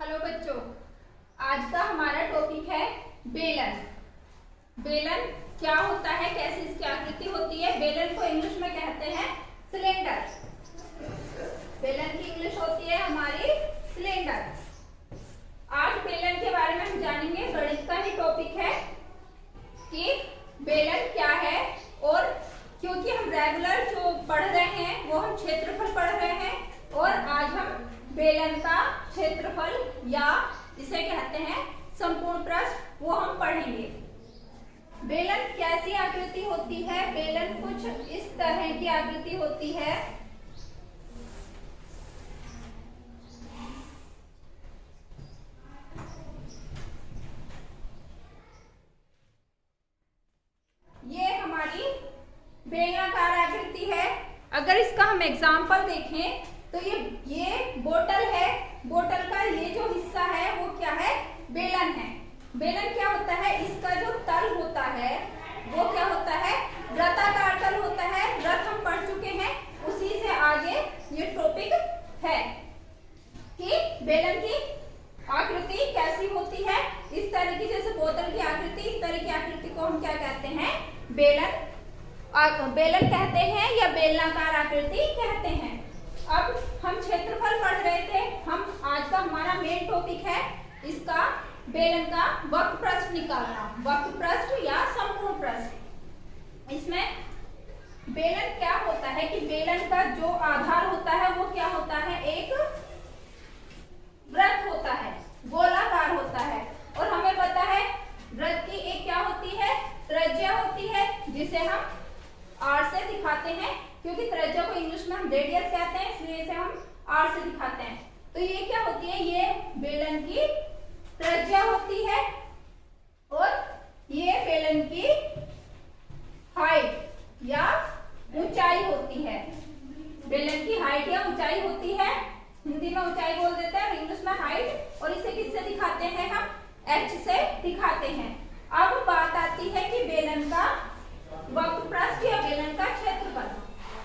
Hello बच्चों, आज का हमारा टॉपिक है बेलन। बेलन क्या होता है, कैसे इसकी आकृति होती है। बेलन को इंग्लिश में कहते हैं सिलेंडर। बेलन की इंग्लिश होती है हमारी सिलेंडर। आज बेलन के बारे में हम जानेंगे। गणित का ही टॉपिक है कि बेलन क्या है, और क्योंकि हम रेगुलर जो पढ़ रहे हैं वो हम क्षेत्रफल पढ़ रहे हैं, और आज हम बेलन का क्षेत्रफल या इसे कहते हैं संपूर्ण पृष्ठ वो हम पढ़ेंगे। बेलन कैसी आकृति होती है? बेलन कुछ इस तरह की आकृति होती है। ये हमारी बेलनाकार आकृति है। अगर इसका हम एग्जाम्पल देखें तो ये बोतल है। बोतल का ये जो हिस्सा है वो क्या है? बेलन है। बेलन क्या होता है? इसका जो तल होता है वो क्या होता है? वृत्ताकार तल होता है। वृत्त हम पढ़ चुके हैं, उसी से आगे ये टॉपिक है कि बेलन की आकृति कैसी होती है। इस तरह की, जैसे बोतल की आकृति, इस तरह की आकृति को हम क्या कहते हैं? बेलन कहते हैं या बेलनाकार आकृति कहते हैं। अब हम क्षेत्रफल पढ़ रहे थे। हम आज का हमारा मेन टॉपिक है इसका बेलन का वक्र पृष्ठ निकालना। वक्र पृष्ठ या संपूर्ण पृष्ठ। इसमें बेलन क्या होता है कि बेलन का जो आधार होता है वो क्या होता है? एक वृत्त होता है, गोलाकार होता है। और हमें पता है वृत्त की एक क्या होती है? त्रिज्या होती है, जिसे हम आर से दिखाते हैं, क्योंकि त्रिज्या को इंग्लिश में हम रेडियस कहते हैं, इसलिए इसे हम आर से दिखाते हैं। तो ये क्या होती है? ये बेलन की त्रिज्या होती है, और ये बेलन की हाइट या ऊंचाई होती है। बेलन की हाइट या ऊंचाई होती है। हिंदी में ऊंचाई बोल देते हैं, इंग्लिश में हाइट। और इसे किससे दिखाते हैं? हम एच से दिखाते हैं। अब बात आती है कि बेलन का वक्र पृष्ठ या बेलन का क्षेत्रफल।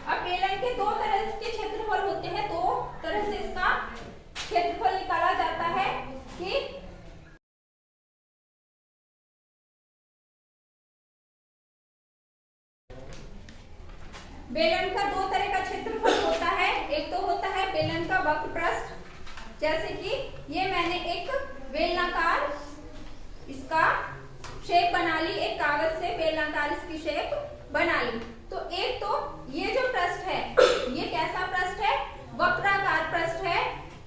अब बेलन के दो तरह के क्षेत्रफल होते हैं। दो तरह से इसका क्षेत्रफल निकाला जाता है कि बेलन का दो तरह का क्षेत्रफल होता है। एक तो होता है बेलन का वक्र पृष्ठ, जैसे कि ये मैंने एक बेलनाकार इसका शेप बना ली, एक कागज से बेलनाकार इसकी शेप बना ली। तो एक तो ये जो पृष्ठ है ये कैसा पृष्ठ है? वक्राकार पृष्ठ है।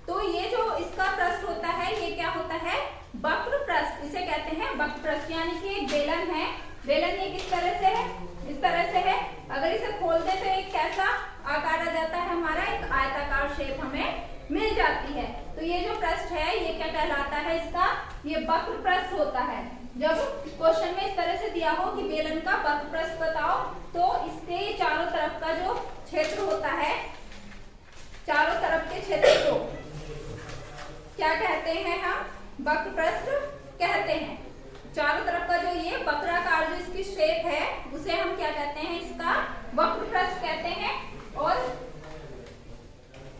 तो ये जो इसका पृष्ठ होता है ये क्या होता है? वक्र पृष्ठ। इसे कहते हैं वक्र पृष्ठ। यानी कि एक बेलन है। बेलन ये किस तरह से है? इस तरह से है। अगर इसे खोल दे तो एक कैसा आकार आ जाता है? हमारा एक आयताकार शेप हमें मिल जाती है। तो ये जो पृष्ठ है ये क्या कहलाता है? इसका ये वक्र पृष्ठ होता है। जब क्वेश्चन में इस तरह से दिया हो कि बेलन का वक्र पृष्ठ बताओ, तो इसके चारों तरफ का जो क्षेत्र होता है, चारों तरफ के क्षेत्र को क्या कहते हैं? हम वक्र पृष्ठ कहते हैं। चारों तरफ का जो ये वक्राकार जो इसकी शेप है उसे हम क्या कहते हैं? इसका वक्र पृष्ठ कहते हैं। और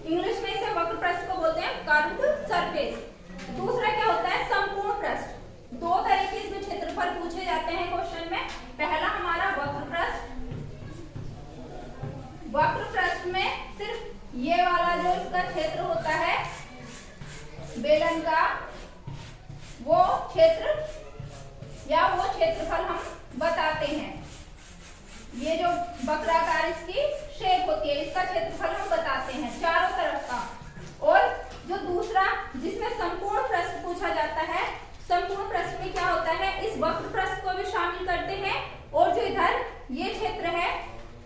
इंग्लिश में इसे वक्र पृष्ठ को बोलते हैं कर्व्ड सरफेस। दूसरा क्या होता है? संपूर्ण पृष्ठ। दो तरह के इसमें क्षेत्रफल पूछे जाते हैं क्वेश्चन में। पहला हमारा वक्र पृष्ठ। वक्र पृष्ठ में सिर्फ ये वाला जो इसका क्षेत्र होता है बेलन का, वो क्षेत्र या वो क्षेत्रफल हम बताते हैं। ये जो वक्राकार इसकी शेप होती है इसका क्षेत्रफल हम बताते हैं चारों तरफ का। और जो दूसरा जिसमें संपूर्ण पृष्ठ पूछा जाता है, संपूर्ण पृष्ठ में क्या होता है? इस वक्र पृष्ठ को भी शामिल करते हैं, और जो इधर ये क्षेत्र है,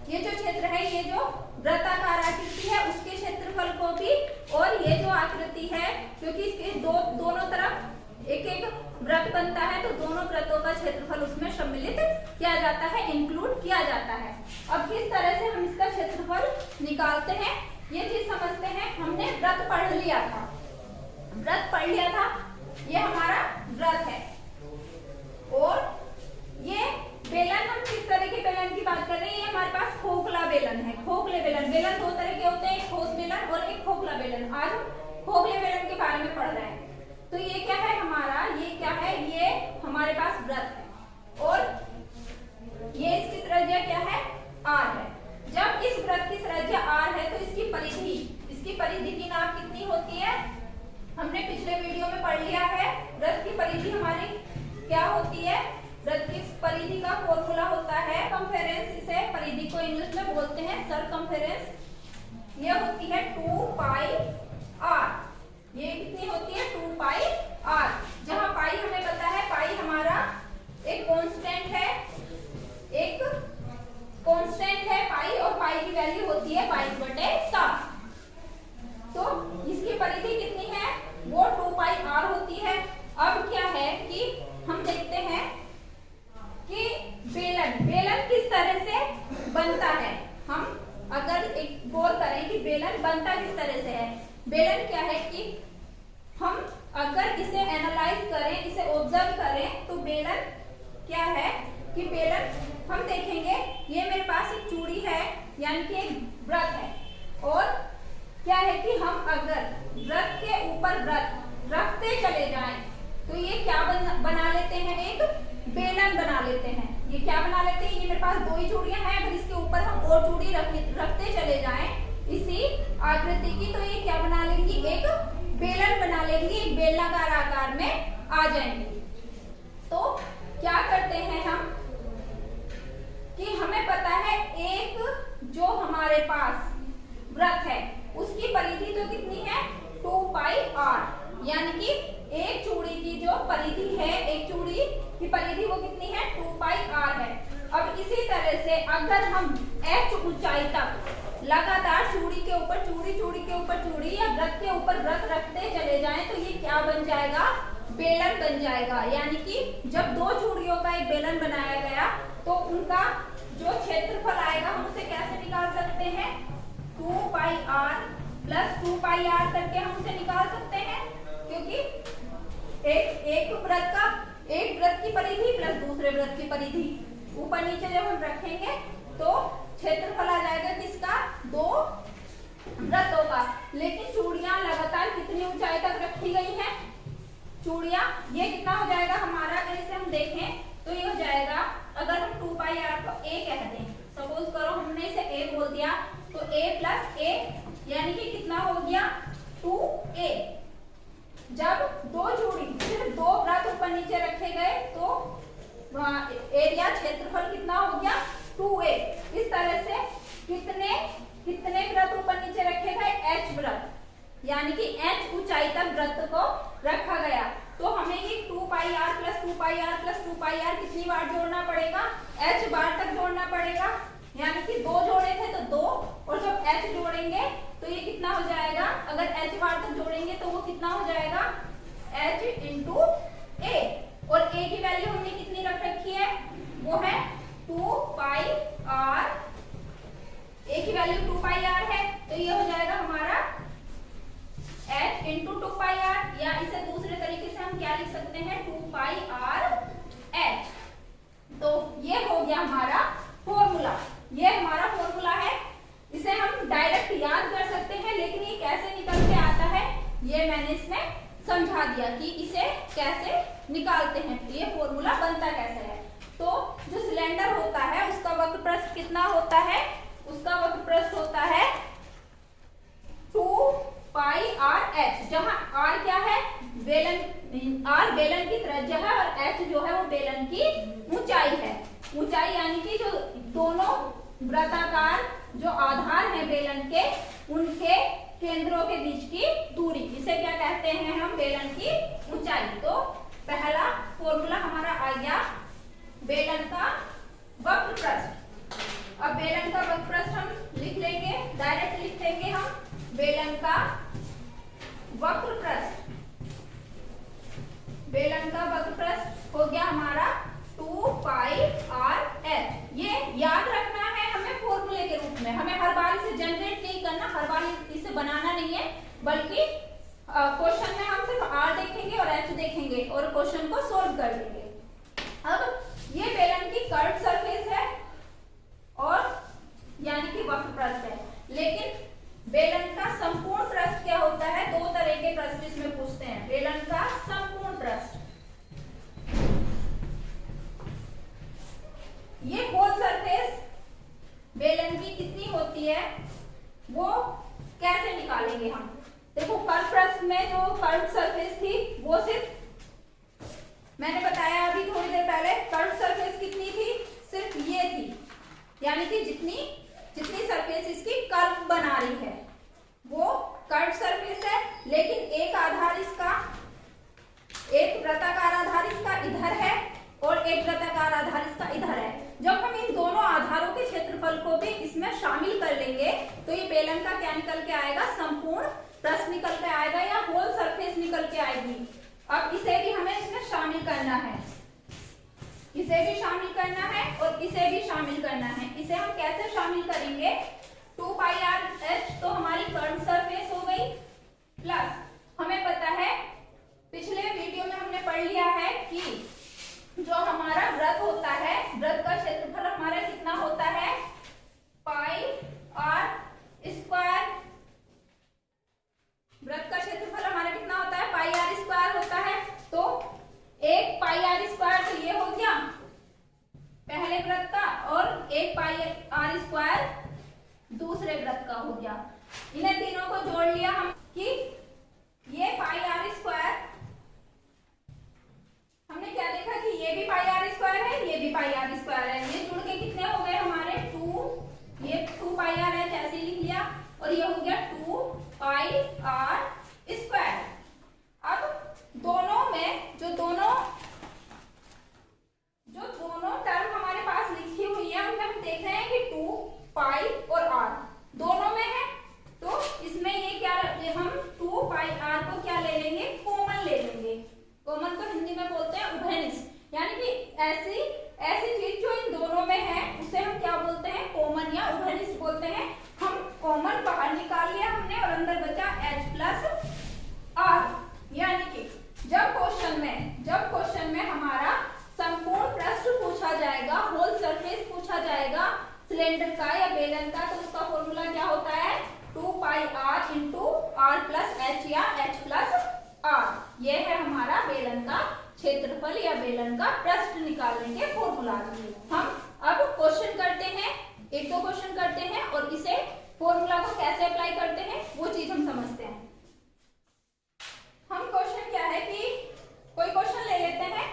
ये जो क्षेत्र है, ये जो वृत्ताकार आकृति है उसके क्षेत्रफल को भी, और ये जो आकृति है क्योंकि इसके दोनों तरफ एक एक वृत्त बनता है, तो दोनों वृत्तों का क्षेत्रफल उसमें सम्मिलित किया जाता है, इंक्लूड किया जाता है। अब किस तरह से हम इसका क्षेत्रफल निकालते हैं ये चीज समझते हैं। हमने वृत्त पढ़ लिया था, वृत्त पढ़ लिया था। ये हमारा वृत्त है, और ये बेलन, हम किस तरह के बेलन की बात कर रहे हैं? ये हमारे पास खोखला बेलन है। खोखले बेलन, बेलन दो तरह के होते हैं, एक ठोस बेलन और एक खोखला बेलन। आज हम खोखले बेलन के बारे में पढ़ रहे हैं। तो ये क्या है हमारा, ये क्या है, ये हमारे पास वृत्त है और ये इसकी त्रिज्या क्या है, r है। जब इस वृत्त की त्रिज्या r है तो इसकी परिधि की नाप कितनी होती है, हमने पिछले वीडियो में पढ़ लिया है। वृत्त की परिधि हमारी क्या होती है, वृत्त की परिधि का फॉर्मूला होता है सर्कमफेरेंस। इसे परिधि को इंग्लिश में बोलते हैं सर्कमफेरेंस। ये होती है 2 पाई r। ये कितनी होती है, 2 पाई r। जहां पाई हमें पता है, पाई हमारा एक कांस्टेंट है, पाई, और पाई की वैल्यू होती है 22/7। तो इसकी परिधि कितनी है, वो 2 पाई r होती है। अब क्या है कि हम देखते हैं कि बेलन किस तरह से बनता है। हम अगर एक गौर करें कि बेलन बनता किस तरह से है। बेलन क्या है कि हम अगर इसे एनालाइज करें, इसे ऑब्जर्व करें, तो बेलन क्या है कि बेलन हम देखेंगे, ये मेरे पास एक चूड़ी है यानी कि एक वृत्त है, और क्या है कि हम अगर वृत्त के ऊपर वृत्त रखते चले जाएं तो ये क्या बना लेते हैं, एक बेलन बना लेते हैं। ये क्या बना लेते हैं, ये मेरे पास 2 ही चूड़ियां हैं, अगर इसके ऊपर हम और चूड़ी रखते चले जाएं इसी आकृति की, तो ये क्या बना लेंगी, एक बेलन बना लेंगी, एक बेलनाकार आकार में आ जाएंगी। तो क्या करते हैं हम कि हमें पता है एक जो हमारे पास वृत्त है उसकी परिधि तो कितनी है, 2 पाई r, यानी कि एक चूड़ी की जो परिधि है, एक चूड़ी की परिधि वो कितनी है, 2 पाई r है। अब इसी तरह से अगर हम h ऊंचाई तक लगातार चूड़ी के ऊपर चूड़ी या वृत्त के ऊपर वृत्त रखते चले जाएं तो ये क्या बन जाएगा, बेलन बन जाएगा। यानी कि जब 2 चूड़ियों का एक बेलन बनाया गया तो उनका जो क्षेत्रफल आएगा हम उसे कैसे निकाल सकते हैं, 2 पाई r प्लस 2 पाई r करके हम उसे निकाल सकते हैं, क्योंकि एक वृत्त की परिधि प्लस दूसरे वृत्त की परिधि ऊपर नीचे जब हम रखेंगे तो क्षेत्रफल आ जाएगा किसका, 2 वृत्तों का। लेकिन चूड़ियां लगातार कितनी ऊंचाई तक रखी गई हैं, चूड़ियां, ये कितना हो जाएगा हमारा, अगर इसे हम देखें तो ये हो जाएगा, अगर हम 2 पाई r को a कह दें, सपोज करो हमने इसे a बोल दिया, तो a प्लस a यानी कि कितना हो गया, 2a। जब 2 चूड़ी सिर्फ 2 वृत्त ऊपर नीचे रखे गए तो एरिया क्षेत्रफल कितना हो गया, 2a। इस तरह से कितने वृत्त ऊपर नीचे रखे गए, h वृत्त, यानी कि h ऊंचाई तक वृत्त को रखा गया। तो हमें ये 2 पाई r प्लस 2 पाई r प्लस 2 पाई r कितनी बार जोड़ना पड़ेगा, h बार तक जोड़ना पड़ेगा। यानी कि 2 जोड़े थे तो 2, और जब h जोड़ेंगे तो ये कितना हो जाएगा, अगर h बार तक जोड़ेंगे तो वो कितना हो जाएगा, h इंटू a। और a की वैल्यू हमने कितनी रख रखी है, वो है 2 पाई r। a की वैल्यू 2 पाई r है, तो ये हो जाएगा हमारा h इंटू 2 पाई r, या इसे दूसरे तरीके से हम क्या लिख सकते हैं, 2 पाई r h। तो ये हो गया हमारा फॉर्मूला, ये हमारा फॉर्मूला है। इसे हम डायरेक्ट याद कर सकते हैं, लेकिन ये कैसे निकल के आता है ये मैंने इसमें समझा दिया कि इसे कैसे निकालते हैं, ये फॉर्मूला बनता कैसे है। तो जो सिलेंडर होता है उसका वक्र पृष्ठ कितना होता है, उसका वक्र पृष्ठ होता है 2 पाई r h, जहां r क्या है, r बेलन की त्रिज्या है और h जो है वो बेलन की ऊंचाई है। ऊंचाई यानी कि जो दोनों वृत्ताकार जो आधार हैं बेलन के, उनके केंद्रों के बीच की दूरी, इसे क्या कहते हैं हम, बेलन की ऊंचाई। तो पहला फॉर्मूला हमारा आ गया बेलन का वक्र पृष्ठ। अब बेलन का वक्र पृष्ठ हम लिख लेंगे, डायरेक्ट लिख लेंगे हम बेलन का वक्र पृष्ठ। बेलन का वक्र पृष्ठ हो गया हमारा 2 पाई r h। ये याद रखना है हमें फॉर्मूले के रूप में, हमें हर बार इसे जनरेट नहीं करना, हर बार इसे बनाना नहीं है, बल्कि क्वेश्चन में हम सिर्फ r देखेंगे और h देखेंगे और क्वेश्चन को सोल्व कर देंगे। अब ये बेलन की कर्व सरफेस है और यानी कि वक्र पृष्ठ है, लेकिन बेलन का संपूर्ण पृष्ठ क्या होता है, 2 तरह के प्रश्न इसमें पूछते हैं। बेलन का बेलन की कितनी होती है वो कैसे निकालेंगे हम। देखो कर्व पृष्ठ में जो कर्व सरफेस थी वो सिर्फ मैंने बताया अभी थोड़ी देर पहले, कर्व सरफेस कितनी थी, सिर्फ ये थी, यानी कि जितनी सरफेस इसकी कर्व बना रही है वो कर्व सरफेस है। लेकिन एक आधार इसका, एक वृत्ताकार आधार इसका इधर है और एक वृत्ताकार आधार इसका इधर है। जब हम इन दोनों आधारों के क्षेत्रफल को भी इसमें शामिल कर लेंगे तो ये बेलन का क्या निकल के आएगा, संपूर्ण पृष्ठ निकल के आएगा या होल सरफेस निकल के आएगी। अब इसे भी हमें इसमें शामिल करना है, इसे भी शामिल करना है और इसे भी शामिल करना है। इसे हम कैसे शामिल करेंगे, 2πr(h) तो हमारी कर्व सरफेस हो गई, प्लस हमें पता है पिछले वीडियो में हमने पढ़ लिया है कि जो हमारा वृत्त होता है, वृत्त का क्षेत्रफल हमारा कितना होता है, πr²। वृत्त का क्षेत्रफल हमारा कितना होता है, πr² होता है। तो एक πr² तो ये हो गया पहले वृत्त का और एक πr² दूसरे वृत्त का हो गया। इन्हें तीनों को जोड़ लिया हम कि ये πr², हमने क्या देखा कि ये भी πr² है, ये भी πr² है। ये जुड़ के कितने हो गए हमारे 2, ये 2πr(h) ऐसे लिख लिया और ये हो गया 2πr²। अब दोनों में जो दोनों टर्म हमारे पास लिखी हुई है उनमें हम देख रहे हैं कि 2π और r दोनों में है। तो इसमें ये क्या, हम 2πr को क्या ले लेंगे, कॉमन ले लेंगे। कॉमन को हिंदी में बोलते हैं उभयनिष्ठ, यानी कि ऐसी चीज जो इन दोनों में है उसे हम क्या बोलते हैं, कॉमन या उभयनिष्ठ बोलते हैं। हम कॉमन बाहर निकाल लिया हमने और अंदर बचा h+r। यानी कि जब क्वेश्चन में हमारा संपूर्ण पृष्ठ पूछा जाएगा, होल सरफेस पूछा जाएगा सिलेंडर का या बेलन का, तो उसका फॉर्मूला क्या होता है, 2πr × r+h या h+r। ये है हमारा बेलन का क्षेत्रफल या बेलन का पृष्ठ निकालने के फॉर्मूला। हम अब क्वेश्चन करते हैं, एक दो क्वेश्चन करते हैं और इसे फॉर्मूला को कैसे अप्लाई करते हैं वो चीज हम समझते हैं। हम क्वेश्चन क्या है कि कोई क्वेश्चन ले लेते हैं।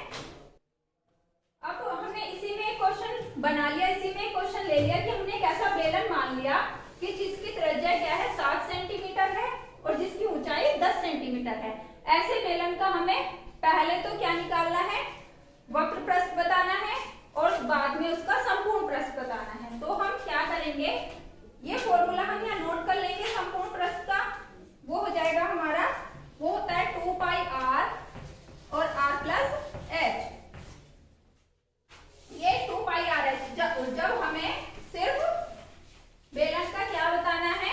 अब हमने इसी में एक क्वेश्चन बना लिया, इसी में एक क्वेश्चन ले लिया कि हमने एक ऐसा बेलन मान लिया कि जिसकी त्रिज्या क्या है, 7 सेंटीमीटर है और जिसकी ऊंचाई 10 सेंटीमीटर है। ऐसे बेलन का हमें पहले तो क्या निकालना है, वक्र पृष्ठ बताना है और बाद में उसका संपूर्ण पृष्ठ बताना है। तो हम क्या करेंगे, ये फॉर्मूला हम यहाँ नोट कर लेंगे संपूर्ण पृष्ठ का। वो हो जाएगा हमारा, वो होता है 2πr और r+h। ये 2πr(h) जब हमें सिर्फ बेलन का क्या बताना है,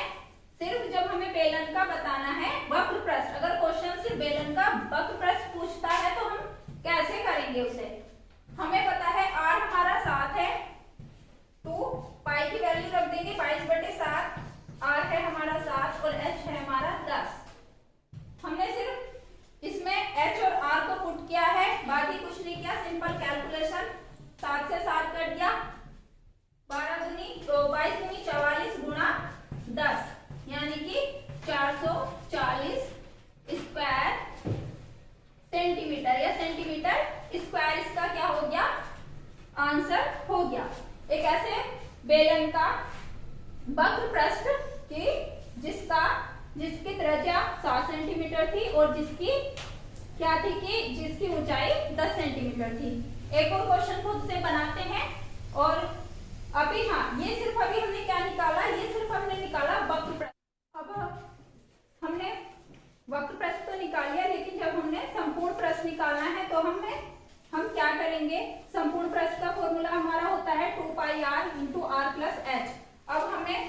सिर्फ जब हमें बेलन का बताना है वक्र पृष्ठ। अगर क्वेश्चन सिर्फ बेलन का वक्र पृष्ठ पूछता है तो हम कैसे करेंगे उसे, हमें पता है r हमारा 7 है, 2π की वैल्यू रख देंगे 22/7, r है हमारा 7 और h है हमारा 10। हमने सिर्फ इसमें h और r को पुट किया है, बाकी कुछ नहीं किया, सिंपल कैलकुलेशन। 7 से 7 कट गया, 22 दूनी 44 गुणा 10 यानी कि 440 स्क्वायर सेंटीमीटर या सेंटीमीटर स्क्वायर इसका क्या हो गया, आंसर हो गया। एक ऐसे बेलन का वक्र पृष्ठ की जिसकी त्रिज्या 7 सेंटीमीटर थी और जिसकी क्या थी कि जिसकी ऊंचाई 10 सेंटीमीटर थी। एक और क्वेश्चन खुद से बनाते हैं। और अभी ये सिर्फ अभी हमने क्या निकाला, ये सिर्फ हमने निकाला वक्र पृष्ठ। अब हमने वक्र पृष्ठ तो निकाल लिया, लेकिन जब हमने संपूर्ण पृष्ठ निकालना है तो हम क्या करेंगे, संपूर्ण पृष्ठ का फॉर्मूला हमारा होता है 2πr × r+h। अब हमें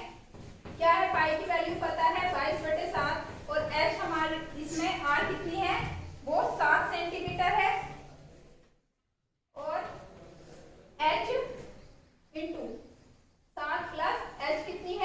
क्या है, पाई की वैल्यू पता है 22/7 और h हमारे इसमें r कितनी है, वो 7 सेंटीमीटर है और h × 7 + h कितनी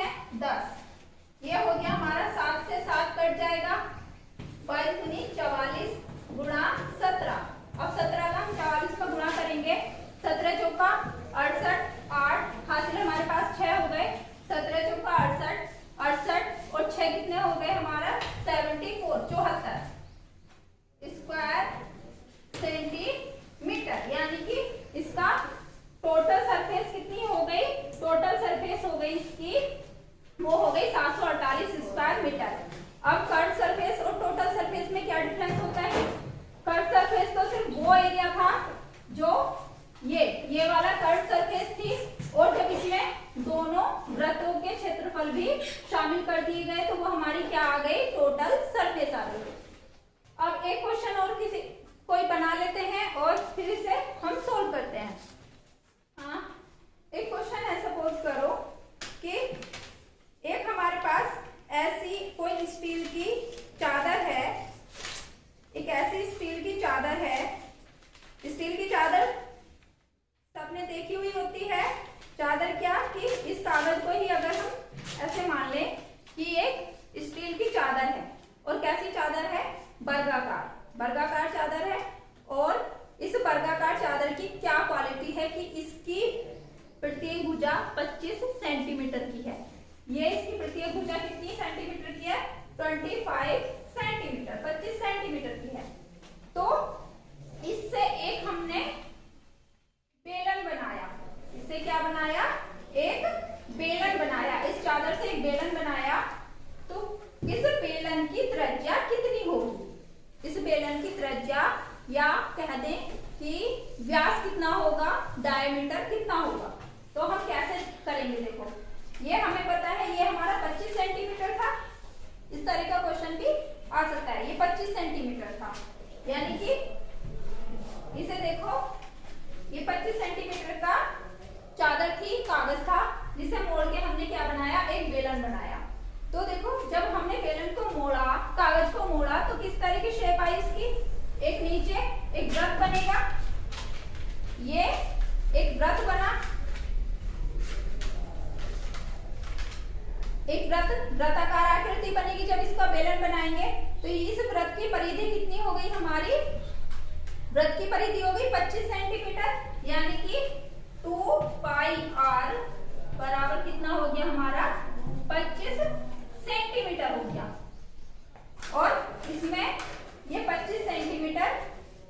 भी शामिल कर दिए गए तो वो हमारी क्या आ गई, टोटल सरफेस आ गई। अब एक क्वेश्चन और किसी कोई बना लेते हैं और फिर इसे हम सोल्व करते हैं। हाँ, एक क्वेश्चन है, सपोज करो कि एक हमारे पास ऐसी कोई स्टील की चादर है, एक ऐसी स्टील की चादर है। स्टील की चादर सबने देखी हुई होती है। चादर क्या कि इस कागज को ही अगर हम ऐसे मान लें कि एक स्टील की चादर है, और कैसी चादर है, वर्गाकार चादर है। और इस वर्गाकार चादर की क्या क्वालिटी है कि इसकी प्रत्येक भुजा 25 सेंटीमीटर की है। ये इसकी प्रत्येक भुजा कितनी सेंटीमीटर की है, 25 सेंटीमीटर, 25 सेंटीमीटर की है। तो इससे एक हमने बेलन बनाया। इससे क्या बनाया, एक बेलन बनाया। इस चादर से एक बेलन बनाया। तो इस बेलन की त्रिज्या कितनी होगी, इस बेलन की त्रिज्या या कह दें कि व्यास कितना होगा, डायमीटर कितना होगा। तो हम कैसे करेंगे, देखो ये हमें पता है, ये हमारा 25 सेंटीमीटर था। इस तरह का क्वेश्चन भी आ सकता है। ये 25 सेंटीमीटर था, यानी कि इसे देखो, ये 25 सेंटीमीटर का चादर थी, कागज था, जिसे मोड़ के हमने क्या बनाया, एक बेलन बनाया। तो देखो जब हमने बेलन को मोड़ा, कागज को मोड़ा, तो किस तरह की शेप आई इसकी, एक नीचे एक वृत्त बनेगा। ये एक वृत्त बना, एक वृत्ताकार आकृति बनेगी जब इसका बेलन बनाएंगे। तो इस वृत्त की परिधि कितनी हो गई हमारी, वृत्त की परिधि हो गई 25 सेंटीमीटर, यानी कि 2 पाई r बराबर कितना हो गया हमारा, 25 सेंटीमीटर हो गया। और इसमें ये 25 सेंटीमीटर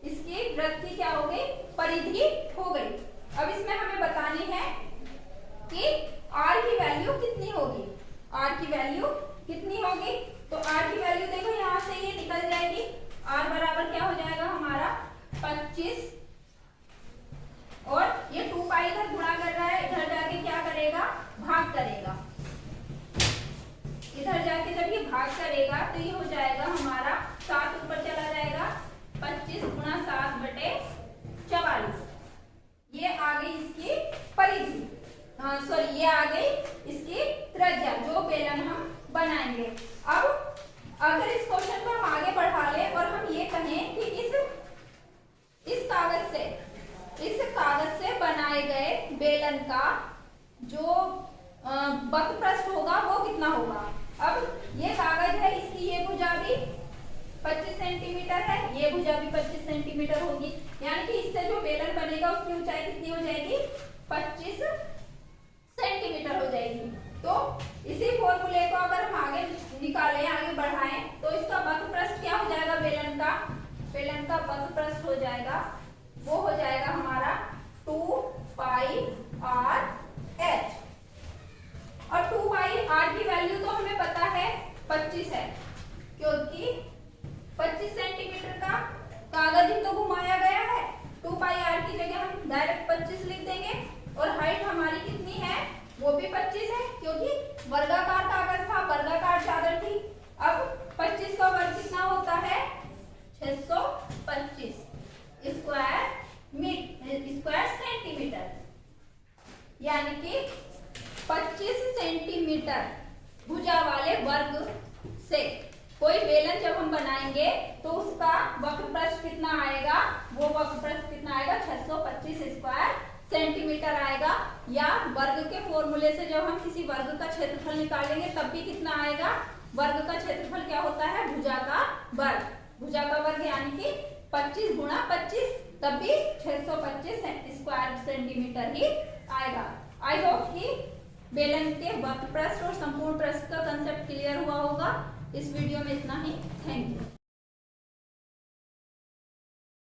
इसकी वृत्त की क्या हो गई, परिधि हो गई। अब इसमें हमें बतानी है कि r की वैल्यू कितनी होगी, r की वैल्यू कितनी होगी। तो r की वैल्यू देखो यहाँ से ये निकल जाएगी, r बराबर क्या हो जाएगा हमारा 25, और ये 2 पाई इधर गुणा कर रहा है, इधर जाके क्या करेगा, भाग करेगा। इधर जाके जब ये भाग करेगा तो ये हो जाएगा हमारा 7 ऊपर चला जाएगा, 25 गुणा 7 बटे 44। ये आ गई इसकी परिधि, सॉरी ये आ गई इसकी त्रिज्या, जो बेलन हम बनाएंगे। अब अगर इस क्वेश्चन को हम आगे बढ़ा लें और हम ये कहें कि इस कागज से बनाए गए बेलन का जो वक्र पृष्ठ होगा वो कितना होगा। अब ये कागज है, इसकी ये भुजा भी 25 सेंटीमीटर है, ये भुजा भी 25 सेंटीमीटर होगी, यानी कि इससे जो बेलन बनेगा उसकी ऊंचाई कितनी हो जाएगी, 25 सेंटीमीटर हो जाएगी। तो इसी फॉर्मूले को अगर हम आगे निकालें, आगे बढ़ाएं, तो इसका वक्र पृष्ठ क्या हो जाएगा, बेलन का वक्र पृष्ठ हो जाएगा, वो हो जाएगा हमारा 2 पाई r h। और 2 पाई r की वैल्यू तो हमें पता है 25 है, क्योंकि 25 सेंटीमीटर का कागज ही तो घुमाया गया है। 2 पाई r की जगह हम डायरेक्ट 25 लिख देंगे, और हाइट हमारी कितनी है, वो भी 25 है, क्योंकि वर्गाकार कागज था, वर्गाकार चादर थी। अब 25 का वर्ग कितना होता है, 625 स्क्वायर सेंटीमीटर, यानी कि 25 सेंटीमीटर भुजा वाले वर्ग से कोई बेलन जब हम बनाएंगे तो उसका वक्र पृष्ठ कितना आएगा, वो वक्र पृष्ठ कितना आएगा, 625 स्क्वायर सेंटीमीटर आएगा। या वर्ग के फॉर्मूले से जब हम किसी वर्ग का क्षेत्रफल निकालेंगे तब भी कितना आएगा, वर्ग का क्षेत्रफल क्या होता है, भुजा का वर्ग, यानी कि 25 गुणा 25, तब भी 625 स्क्वायर सेंटीमीटर ही आएगा। आई होप कि बेलन के वक्र पृष्ठ और संपूर्ण पृष्ठ का कंसेप्ट क्लियर हुआ होगा। इस वीडियो में इतना ही। Thank you.